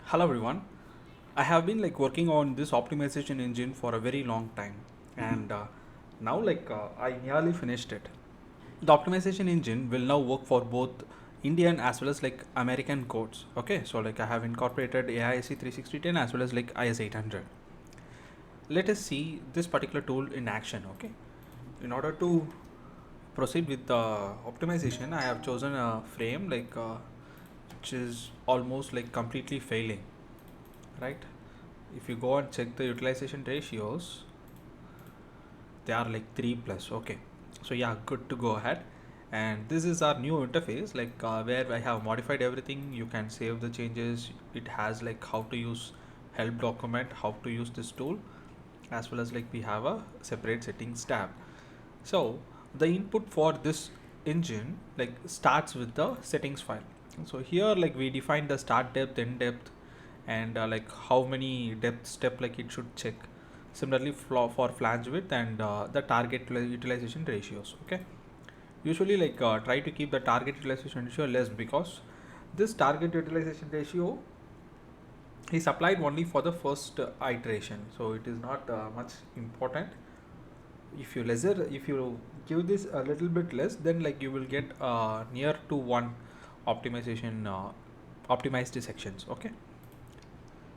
Hello everyone. I have been working on this optimization engine for a very long time, and now I nearly finished it. The optimization engine will now work for both Indian as well as American codes. Okay, so I have incorporated AISC 36010 as well as IS 800. Let us see this particular tool in action. Okay, in order to proceed with the optimization, I have chosen a frame which is almost completely failing, right? If you go and check the utilization ratios, they are 3 plus. Okay, so yeah, good to go ahead. And this is our new interface, where I have modified everything. You can save the changes. It has how to use help document, how to use this tool, as well as we have a separate settings tab. So the input for this engine starts with the settings file. So here we define the start depth, end depth, and how many depth step it should check. Similarly for flange width and the target utilization ratios. Okay, usually try to keep the target utilization ratio less, because this target utilization ratio is applied only for the first iteration, so it is not much important. If you give this a little bit less, then you will get near to one optimization optimized sections. Okay,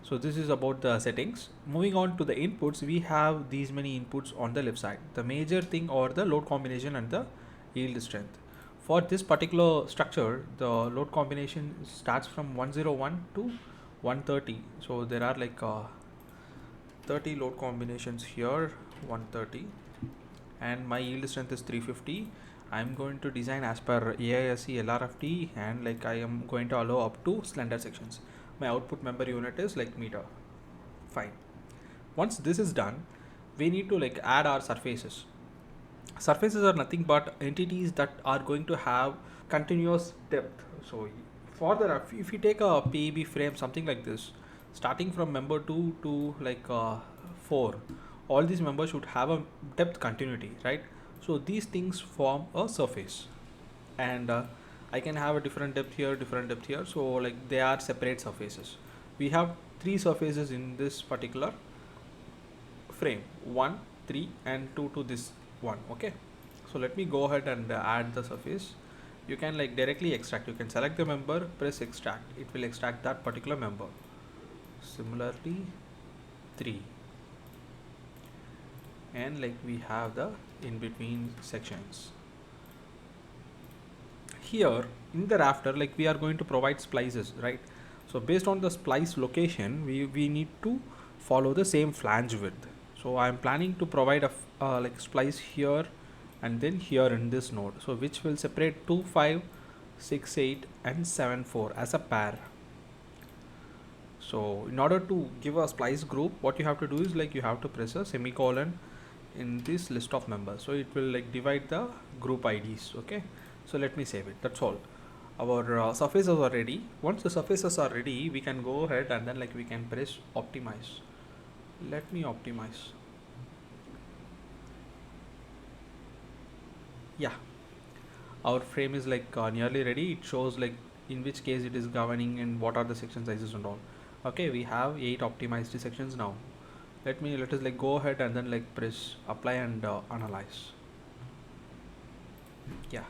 so this is about the settings. Moving on to the inputs, we have these many inputs on the left side. The major thing or the load combination and the yield strength. For this particular structure, the load combination starts from 101 to 130. So there are 30 load combinations here, 130, and my yield strength is 350. I'm going to design as per AISC LRFT, and I am going to allow up to slender sections. My output member unit is meter. Fine. Once this is done, we need to add our surfaces. Surfaces are nothing but entities that are going to have continuous depth. So for the if you take a PEB frame, something like this, starting from member 2 to 4, all these members should have a depth continuity, right? So these things form a surface, and I can have a different depth here, different depth here. So they are separate surfaces. We have 3 surfaces in this particular frame: 1, 3, and 2 to this one. Okay, so let me go ahead and add the surface. You can directly extract. You can select the member, press extract. It will extract that particular member. Similarly, 3, and we have the in between sections. Here in the rafter, we are going to provide splices, right? So based on the splice location, we need to follow the same flange width. So I'm planning to provide a splice here and then here in this node, so which will separate 2, 5, 6, 8 and 7, 4 as a pair. So in order to give a splice group, what you have to do is you have to press a semicolon in this list of members, so it will divide the group IDs. Okay, so let me save it. That's all. Our surfaces are ready. Once the surfaces are ready, we can go ahead and then we can press optimize. Let me optimize. Yeah, our frame is nearly ready. It shows in which case it is governing and what are the section sizes and all. Okay, we have 8 optimized sections now. Let us go ahead and then press apply and analyze. Yeah,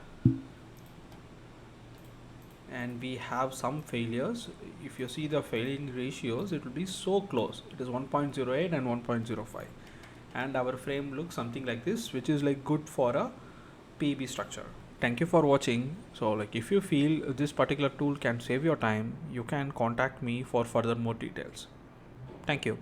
and we have some failures. If you see the failing ratios, it will be so close. It is 1.08 and 1.05, and our frame looks something like this, which is good for a PEB structure. Thank you for watching. So if you feel this particular tool can save your time, you can contact me for further more details. Thank you.